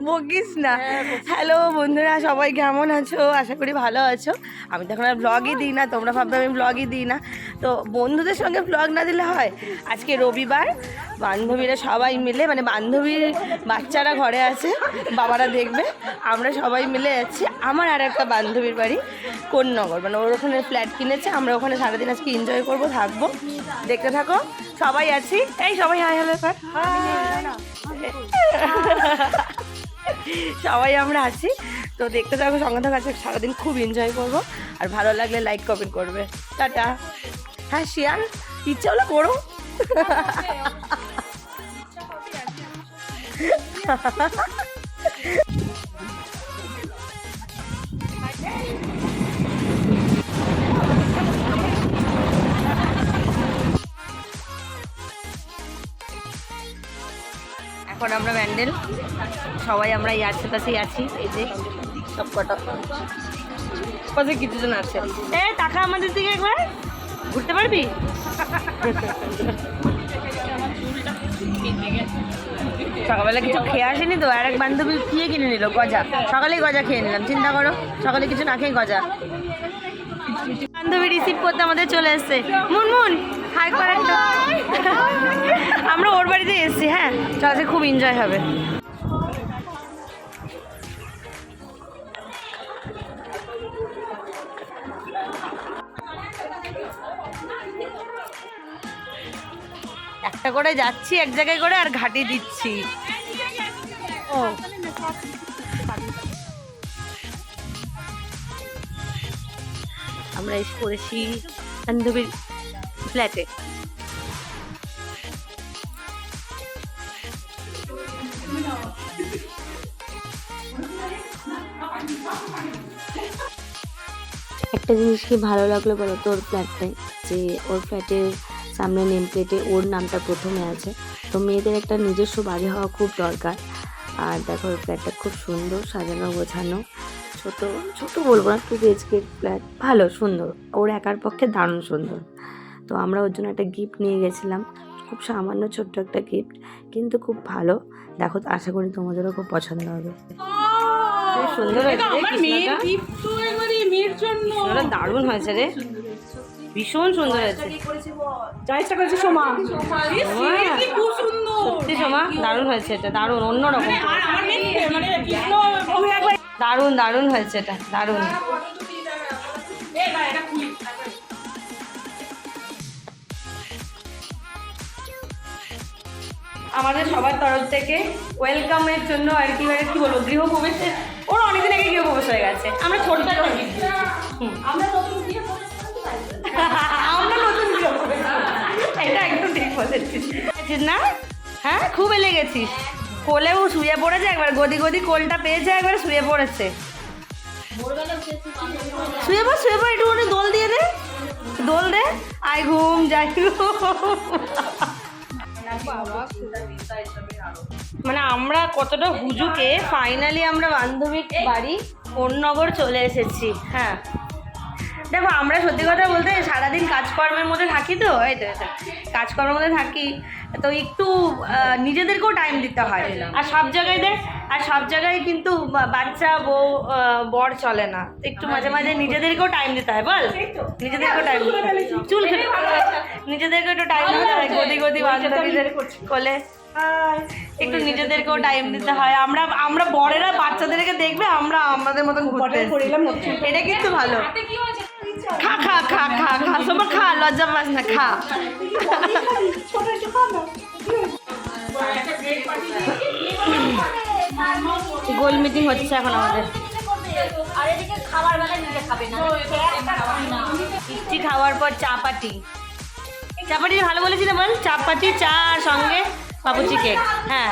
বকিস না। হ্যালো বন্ধুরা, সবাই কেমন আছো? আশা করি ভালো আছো। আমি তো এখন আর ব্লগই দিই না, তোমরা ভাববে আমি ব্লগই দিই না। তো বন্ধুদের সঙ্গে ব্লগ না দিলে হয়? আজকে রবিবার, বান্ধবীরা সবাই মিলে, মানে বান্ধবীর বাচ্চারা ঘরে আছে, বাবারা দেখবে, আমরা সবাই মিলে যাচ্ছি আমার আর একটা বান্ধবীর বাড়ি কোন্নগর। মানে ওর ওখানে ফ্ল্যাট কিনেছে, আমরা ওখানে সারাদিন আজকে এনজয় করবো, থাকবো। দেখতে থাকো, সবাই আছি। এই সবাই হাই হ্যালো কর। সবাই আমরা আছি, তো দেখতে থাকো, সঙ্গে থাকো। আজকে সারাদিন খুব এনজয় করবো, আর ভালো লাগলে লাইক কমেন্ট করবে। টাটা। হ্যাঁ শিয়াল, ইচ্ছা হলো করো। এখন আমরা ব্যান্ডেল সবাই আমরা ইয়ার্সের কাছেই আছি। এই যে সব কটা পাশে কিছুজন আছে। টাকা আমাদের দিকে একবার ঘুরতে পারবি? সকালবেলা কিছু খেয়ে আসেনি তো, আর এক বান্ধবী খেয়ে কিনে নিল গজা। সকালেই গজা খেয়ে নিলাম, চিন্তা করো, সকালে কিছু না খেয়ে গজা। বান্ধবী রিসিভ করতে আমাদের চলে এসছে। মুনমুন হাই কর একটা। আমরা ওর বাড়িতে এসেছি। হ্যাঁ চল, আজকে খুব এনজয় হবে। একটা করে যাচ্ছি এক জায়গায় করে, আর ঘাটি দিচ্ছি। ও আমরা এসে পড়েছি বান্ধবীর ফ্ল্যাটে। একটা জিনিস কি ভালো লাগলো বলো তো ওর ফ্ল্যাটটায়, যে ওর ফ্ল্যাটের সামনে নেম প্লেটে ওর নামটা প্রথমে আছে। তো মেয়েদের একটা নিজস্ব বাড়ি হওয়া খুব দরকার। আর দেখো ওর ফ্ল্যাটটা খুব সুন্দর, সাজানো গোছানো, ছোট ছোট বলবো না, 2 BHK ফ্ল্যাট, ভালো সুন্দর, ওর একার পক্ষে দারুণ সুন্দর। তো আমরা ওর জন্য একটা গিফট নিয়ে গেছিলাম, খুব সামান্য ছোট্ট একটা গিফট, কিন্তু খুব ভালো। দেখো, আশা করি তোমাদেরও খুব পছন্দ হবে। সুন্দর হয়েছে, দারুণ হয়েছে রে, ভীষণ সুন্দর হয়েছে। সত্যি সোমা, দারুণ হয়েছে এটা, দারুণ অন্যরকম, দারুণ দারুণ হয়েছে এটা, দারুণ। আমাদের সবার তরফ থেকে ওয়েলকামের জন্য আর কি, মানে কি বলবো, গৃহপ্রবেশের, ওর অনেকদিন আগে গৃহপ্রবেশ হয়ে গেছে, আমরা ছোট্ট একটা গিফট, আমরা নতুন গৃহপ্রবেশ, এটা একদম ঠিক বলেছিস না? হ্যাঁ খুব এলে গেছিস, কোলেও শুয়ে পড়েছে, একবার গদি গদি কোলটা পেয়েছে, একবার শুয়ে পড়েছে। শুয়ে পড় একটু দোল দিয়ে দে, দোল দে, আয় ঘুম যাই। মানে আমরা কতটা হুজুকে ফাইনালি আমরা বান্ধবীর বাড়ি কোন্নগর চলে এসেছি। হ্যাঁ দেখো, আমরা সত্যি কথা বলতে সারাদিন কাজকর্মের মধ্যে থাকি, তো এই তো কাজকর্মের মধ্যে থাকি, তো একটু নিজেদেরকেও টাইম দিতে হয়। আর সব জায়গায় কিন্তু বাচ্চা বউ বর চলে না, একটু মাঝে মাঝে নিজেদেরকেও টাইম দিতে হয়। বল, নিজেদেরকেও টাইম দিতে হয়, চুল খেলে নিজেদেরকে একটু টাইম দিতে হয়, গদি গদি বান্ধবীদের কোলে একটু নিজেদেরকেও টাইম দিতে হয়। আমরা বড়েরা বাচ্চাদেরকে দেখবে, আমরা আমাদের মতন ঘুরতে, এটা কিন্তু ভালো। খা খা খা খা খা, সব খা, লজ্জা পাস না, খা। গোল মিটিং হচ্ছে এখন আমাদের, মিষ্টি খাওয়ার পর চাপাটি ভালো বলেছিলে, বল চাপাটি, চা আর সঙ্গে পাপুচি কেক। হ্যাঁ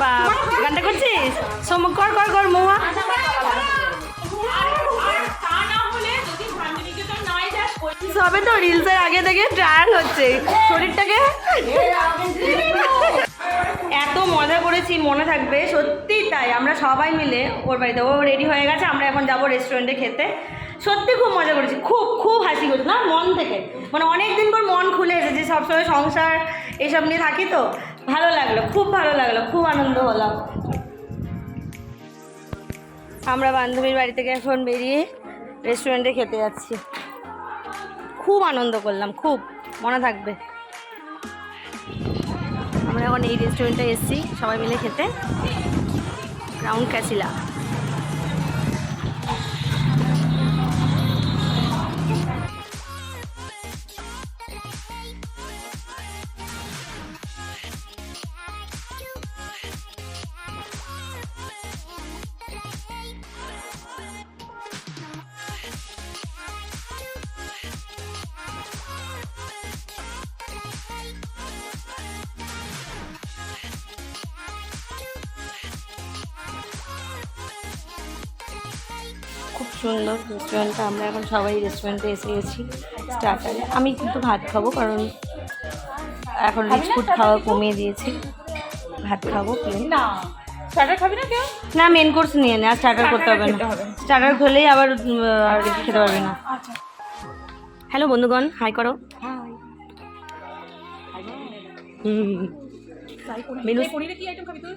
বা গানটা করছিস, কর কর কর মহুয়া। সবে তো রিলসের আগে থেকে ট্রায়াল হচ্ছে, শরীরটাকে এত মজা করেছি, মনে থাকবে সত্যি। তাই আমরা সবাই মিলে ওর বাড়িতে, ও রেডি হয়ে গেছে, আমরা এখন যাবো রেস্টুরেন্টে খেতে। সত্যি খুব মজা করেছি, খুব খুব হাসি করছি না মন থেকে, মানে অনেক দিন সবসময় সংসার এইসব নিয়ে থাকি তো ভালো লাগলো, খুব ভালো লাগলো, খুব আনন্দ হলাম। আমরা বান্ধবীর বাড়ি থেকে এখন বেরিয়ে রেস্টুরেন্টে খেতে যাচ্ছি। খুব আনন্দ করলাম, খুব মনে থাকবে। আমরা এখন এই রেস্টুরেন্টে এসেছি সবাই মিলে খেতে, রাউন্ড ক্যাসিলা। খুব সুন্দর রেস্টুরেন্টটা। আমরা এখন সবাই রেস্টুরেন্টে এসে গেছি স্টার্টারে। আমি কিন্তু ভাত খাবো, কারণ এখন রিচ ফুড খাওয়া কমিয়ে দিয়েছি। ভাত খাবো প্লেন। না স্টার্টার খাবি না কেউ? না, মেন কোর্স নিয়ে নে, আর স্টার্টার করতে হবে না। স্টার্টার খেলেই আবার আর কিছু খেতে পারবে না। আচ্ছা হ্যালো বন্ধুগণ, হাই করো। মেনু পনিরে কি আইটেম খাবি তুই?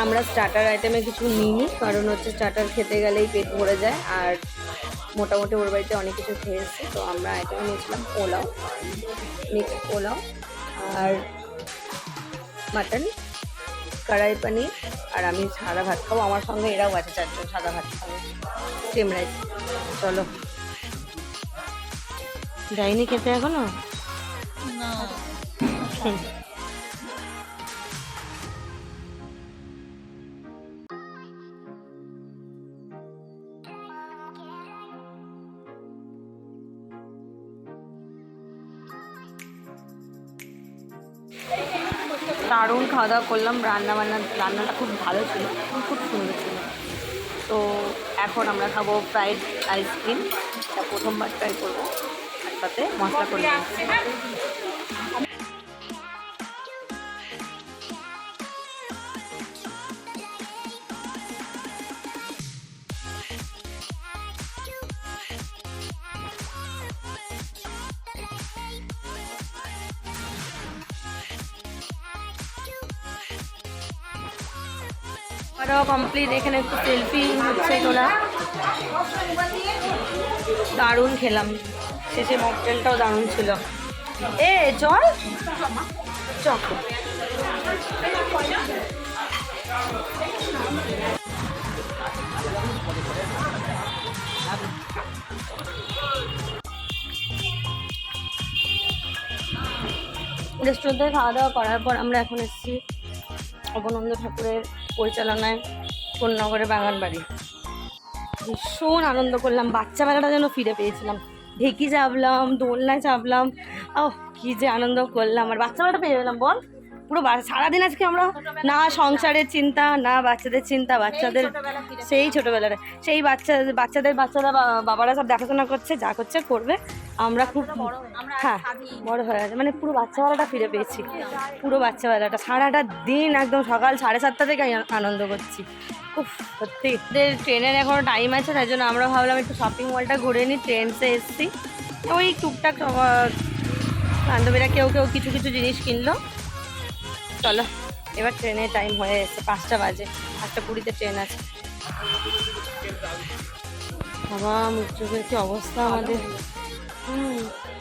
আমরা স্টার্টার আইটেমে কিছু নিইনি, কারণ হচ্ছে স্টার্টার খেতে গেলেই পেট ভরে যায়, আর মোটামুটি ওর বাড়িতে অনেক কিছু খেয়ে এসেছি। তো আমরা আইটেমে নিয়েছিলাম পোলাও, মিক্সড পোলাও, আর মাটন, কড়াই পনির, আর আমি সাদা ভাত খাবো। আমার সঙ্গে এরাও আছে 4 জন সাদা ভাত খাবো, স্টিম রাইস। চলো, যাইনি খেতে এখনো? না দারুণ খাওয়া দাওয়া করলাম। রান্নাটা খুব ভালো ছিল, খুব সুন্দর ছিল। তো এখন আমরা খাবো ফ্রাইড আইসক্রিম। এটা প্রথমবার ট্রাই করবো, আর সাথে মশলা করে দিচ্ছি। কমপ্লিট। এখানে একটু সেলফি হচ্ছে তোলা। দারুণ খেলাম, শেষে মকটেলটাও দারুণ ছিল। এ চল চক। রেস্টুরেন্টে খাওয়া দাওয়া করার পর আমরা এখন এসেছি অবনন্দ ঠাকুরের পরিচালনায় কোন্নগরে বাগান বাড়ি। ভীষণ আনন্দ করলাম, বাচ্চাবেলাটা যেন ফিরে পেয়েছিলাম। ঢেকি চাপলাম, দোলনায় চাপলাম, কি যে আনন্দ করলাম। আর বাচ্চাবেলাটা পেয়ে গেলাম বল। পুরো সারাদিন আজকে আমরা না সংসারের চিন্তা, না বাচ্চাদের চিন্তা, বাচ্চাদের সেই ছোটোবেলাটা, সেই বাচ্চাদের বাবারা সব দেখাশোনা করছে, যা করছে করবে। আমরা খুব হ্যাঁ বড় হয়ে গেছে, মানে পুরো বাচ্চাবেলাটা ফিরে পেয়েছি। পুরো বাচ্চাবেলাটা সারাটা দিন একদম সকাল 7:30 থেকে আনন্দ করছি। খুব সত্যি। ট্রেনের এখনও টাইম আছে, তাই জন্য আমরা ভাবলাম একটু শপিং মলটা ঘুরে নিই। ট্রেনসে এসেছি, ওই টুকটাক বান্ধবীরা কেউ কিছু জিনিস কিনলো। চলো, এবার ট্রেনের টাইম হয়ে এসেছে, 5টা বাজে, 5:20 ট্রেন আছে। বাবা মুখ চোখের কি অবস্থা আমাদের।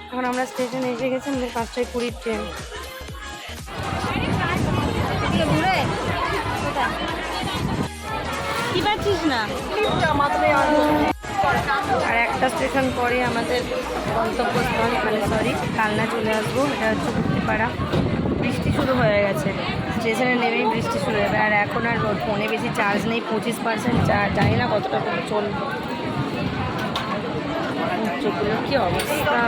এখন আমরা স্টেশনে এসে গেছি, আমাদের 5:20 ট্রেন। কি পাচ্ছিস না? আর একটা স্টেশন পরে আমাদের গন্তব্যস্থল, মানে সরি কালনা চলে আসবো। এটা হচ্ছে গুপ্তিপাড়া। বৃষ্টি শুরু হয়ে গেছে, স্টেশনে নেমেই বৃষ্টি শুরু হবে। আর এখন আর ফোনে বেশি চার্জ নেই, 25% চার্জ, জানি না কতটা করে চলবে। চোখগুলোর কি অবস্থা।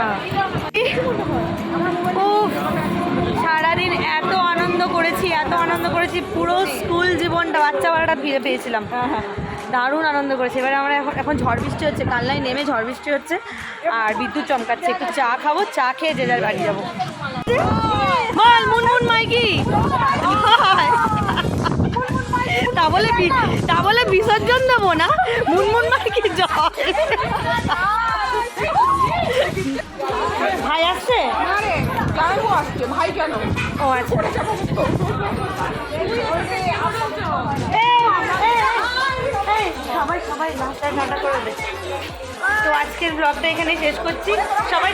সারাদিন এত আনন্দ করে করেছি, এত আনন্দ করেছি, পুরো স্কুল জীবনটা বাচ্চা বেলাটা ফিরে পেয়েছিলাম। দারুণ আনন্দ করেছি। এবারে আমরা এখন ঝড় বৃষ্টি হচ্ছে, কালনায় নেমে ঝড় বৃষ্টি হচ্ছে আর বিদ্যুৎ চমকাচ্ছে, একটু চা খাবো, চা খেয়ে যে যার বাড়ি যাবো। বল মুনমুন মাইকি, তা বলে বিসর্জন দেবো না, মুনমুন মাইকি জল। ভাই আসছে? ভাই কেন? ও আচ্ছা। সবাই নাস্তায় ঠান্ডা করে দে। তো আজকের ব্লগটা এখানে শেষ করছি। সবাই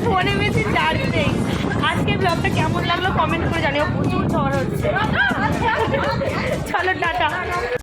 ফোনে বেশি চার্জ নেই। আজকের ব্লগটা কেমন লাগলো কমেন্ট করে জানিও, প্রচুর ঝড় হচ্ছে। চলো টাটা।